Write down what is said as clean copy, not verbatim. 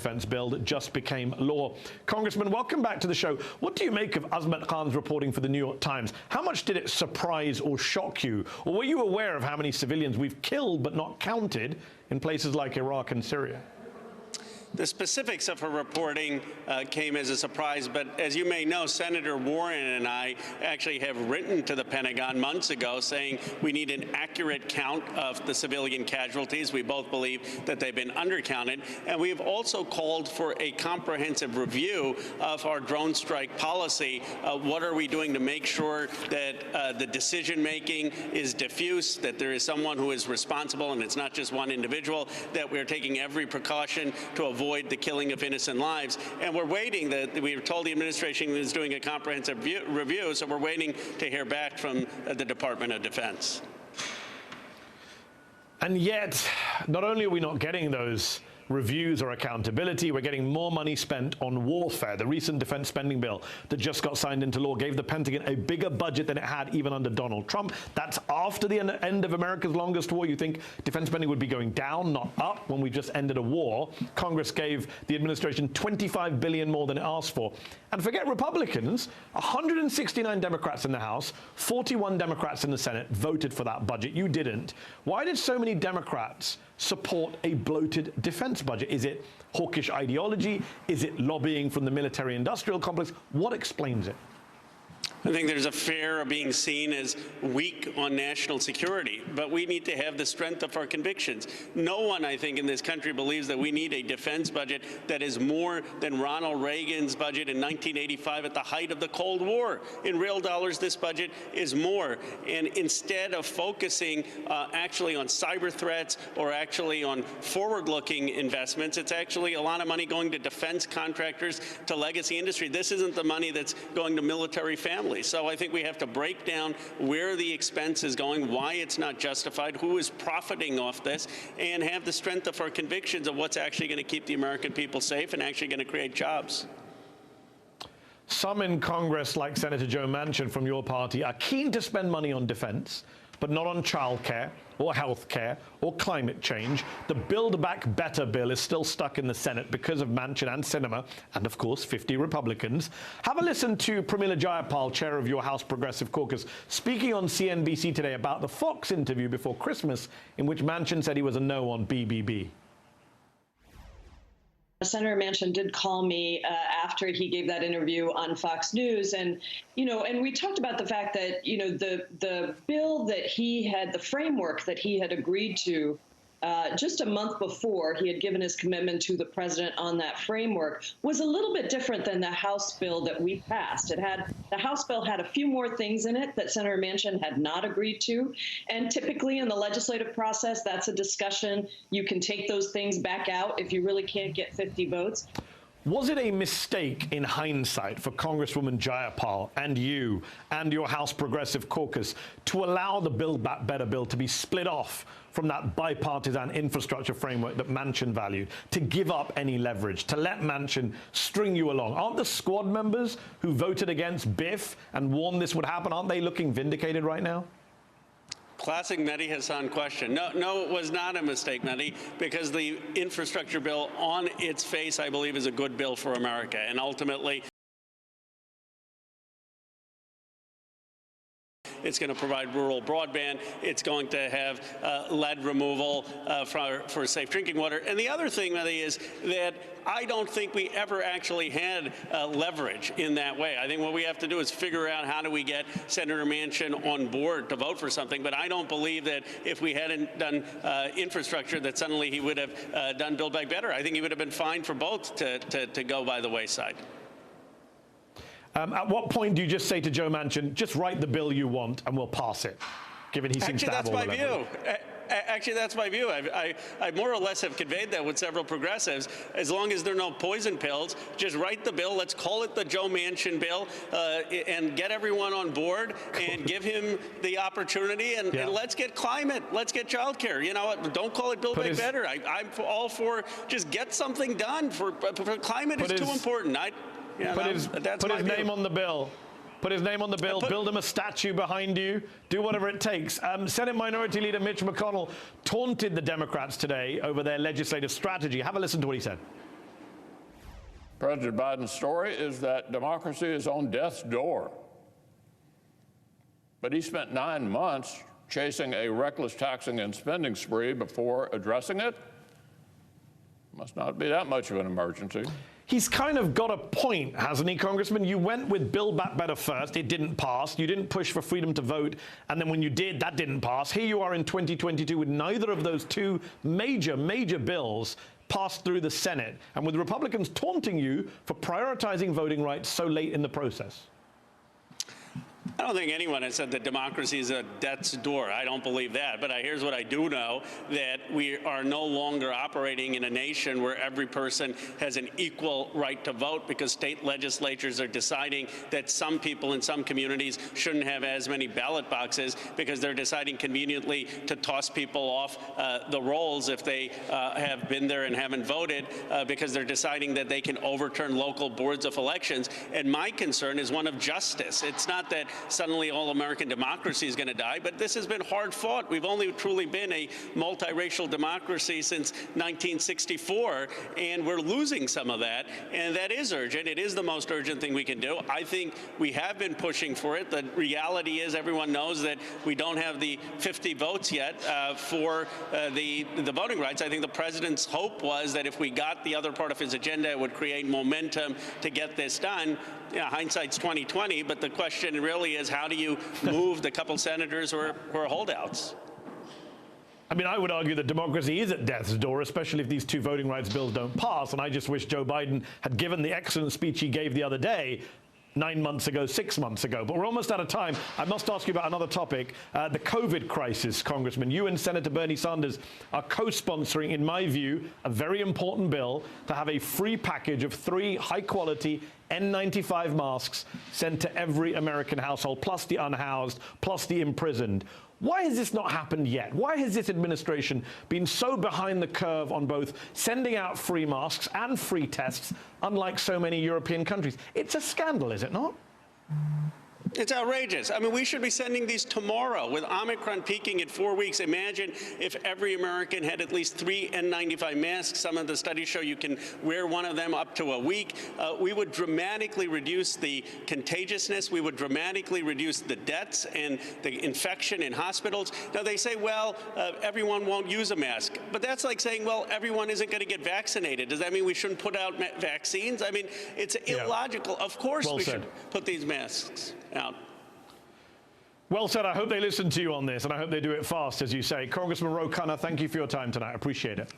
defense bill that just became law. Congressman, welcome back to the show. What do you make of Azmat Khan's reporting for the New York Times? How much did it surprise or shock you? Or were you aware of how many civilians we've killed but not counted in places like Iraq and Syria? The specifics of her reporting came as a surprise, but as you may know, Senator Warren and I actually have written to the Pentagon months ago saying we need an accurate count of the civilian casualties. We both believe that they've been undercounted, and we have also called for a comprehensive review of our drone strike policy. What are we doing to make sure that the decision-making is diffuse, that there is someone who is responsible and it's not just one individual, that we're taking every precaution to avoid the killing of innocent lives. And we're waiting, that we were told the administration is doing a comprehensive review, so we're waiting to hear back from the Department of Defense. And yet, not only are we not getting those reviews or accountability, we're getting more money spent on warfare. The recent defense spending bill that just got signed into law gave the Pentagon a bigger budget than it had even under Donald Trump. That's after the end of America's longest war. You think defense spending would be going down, not up, when we just ended a war. Congress gave the administration $25 billion more than it asked for. And forget Republicans, 169 Democrats in the House, 41 Democrats in the Senate voted for that budget. You didn't. Why did so many Democrats support a bloated defense budget? Is it hawkish ideology? Is it lobbying from the military-industrial complex? What explains it? I think there's a fear of being seen as weak on national security, but we need to have the strength of our convictions. No one, I think, in this country believes that we need a defense budget that is more than Ronald Reagan's budget in 1985 at the height of the Cold War. In real dollars, this budget is more. And instead of focusing actually on cyber threats or actually on forward-looking investments, it's actually a lot of money going to defense contractors, to legacy industry. This isn't the money that's going to military families. So I think we have to break down where the expense is going, why it's not justified, who is profiting off this, and have the strength of our convictions of what's actually going to keep the American people safe and actually going to create jobs. Some in Congress, like Senator Joe Manchin from your party, are keen to spend money on defense, but not on childcare or health care or climate change. The Build Back Better bill is still stuck in the Senate because of Manchin and Sinema, and of course 50 Republicans. Have a listen to Pramila Jayapal, chair of your House Progressive Caucus, speaking on CNBC today about the Fox interview before Christmas, in which Manchin said he was a no on BBB. Senator Manchin did call me after he gave that interview on Fox News, and we talked about the fact that the bill that he had, the framework that he had agreed to just a month before he had given his commitment to the president on that framework, was a little bit different than the House bill that we passed. The House bill had a few more things in it that Senator Manchin had not agreed to. And typically in the legislative process, that's a discussion. You can take those things back out if you really can't get 50 votes. Was it a mistake in hindsight for Congresswoman Jayapal and you and your House Progressive Caucus to allow the Build Back Better bill to be split off from that bipartisan infrastructure framework that Manchin valued, to give up any leverage, to let Manchin string you along? Aren't the squad members who voted against BIF and warned this would happen, aren't they looking vindicated right now? Classic Mehdi Hasan question. No, it was not a mistake, Mehdi, because the infrastructure bill on its face, I believe, is a good bill for America. And ultimately, it's going to provide rural broadband. It's going to have lead removal for safe drinking water. And the other thing, Mehdi, is that I don't think we ever actually had leverage in that way. I think what we have to do is figure out how do we get Senator Manchin on board to vote for something. But I don't believe that if we hadn't done infrastructure that suddenly he would have done Build Back Better. I think he would have been fine for both to go by the wayside. At what point do you just say to Joe Manchin, just write the bill you want and we'll pass it, given he seems to have all the leverage? Actually, that's my view. Actually, that's my view. I more or less have conveyed that with several progressives. As long as there are no poison pills, just write the bill. Let's call it the Joe Manchin bill and get everyone on board and give him the opportunity. And let's get climate. Let's get child care. You know what? Don't call it Build Back Better. I'm all for just get something done. For climate is too important. Put his name on the bill. Put his name on the bill, build him a statue behind you, do whatever it takes. Senate Minority Leader Mitch McConnell taunted the Democrats today over their legislative strategy. Have a listen to what he said. President Biden's story is that democracy is on death's door. But he spent 9 months chasing a reckless taxing and spending spree before addressing it. Must not be that much of an emergency. He's kind of got a point, hasn't he, Congressman? You went with Build Back Better first. It didn't pass. You didn't push for freedom to vote. And then when you did, that didn't pass. Here you are in 2022 with neither of those two major bills passed through the Senate, and with Republicans taunting you for prioritizing voting rights so late in the process. I don't think anyone has said that democracy is at death's door. I don't believe that. But here's what I do know, that we are no longer operating in a nation where every person has an equal right to vote, because state legislatures are deciding that some people in some communities shouldn't have as many ballot boxes because they're deciding conveniently to toss people off the rolls if they have been there and haven't voted, because they're deciding that they can overturn local boards of elections. And my concern is one of justice. It's not that suddenly all American democracy is going to die, but this has been hard fought. We've only truly been a multiracial democracy since 1964, and we're losing some of that, and that is urgent. It is the most urgent thing we can do. I think we have been pushing for it. The reality is everyone knows that we don't have the 50 votes yet for the voting rights. I think the president's hope was that if we got the other part of his agenda, it would create momentum to get this done. Yeah, hindsight's 20/20, but the question really is, how do you move the couple senators who are holdouts? I mean, I would argue that democracy is at death's door, especially if these two voting rights bills don't pass. And I just wish Joe Biden had given the excellent speech he gave the other day 9 months ago, 6 months ago. But we're almost out of time. I must ask you about another topic, the COVID crisis, Congressman. You and Senator Bernie Sanders are co-sponsoring, in my view, a very important bill to have a free package of 3 high-quality N95 masks sent to every American household, plus the unhoused, plus the imprisoned. Why has this not happened yet? Why has this administration been so behind the curve on both sending out free masks and free tests, unlike so many European countries? It's a scandal, is it not? It's outrageous. I mean, we should be sending these tomorrow. With Omicron peaking in 4 weeks, imagine if every American had at least 3 N95 masks. Some of the studies show you can wear one of them up to a week. We would dramatically reduce the contagiousness. We would dramatically reduce the deaths and the infection in hospitals. Now, they say, well, everyone won't use a mask. But that's like saying, well, everyone isn't going to get vaccinated. Does that mean we shouldn't put out vaccines? I mean, it's illogical. Of course we should put these masks out. Well said. I hope they listen to you on this, and I hope they do it fast, as you say. Congressman Khanna, thank you for your time tonight. I appreciate it.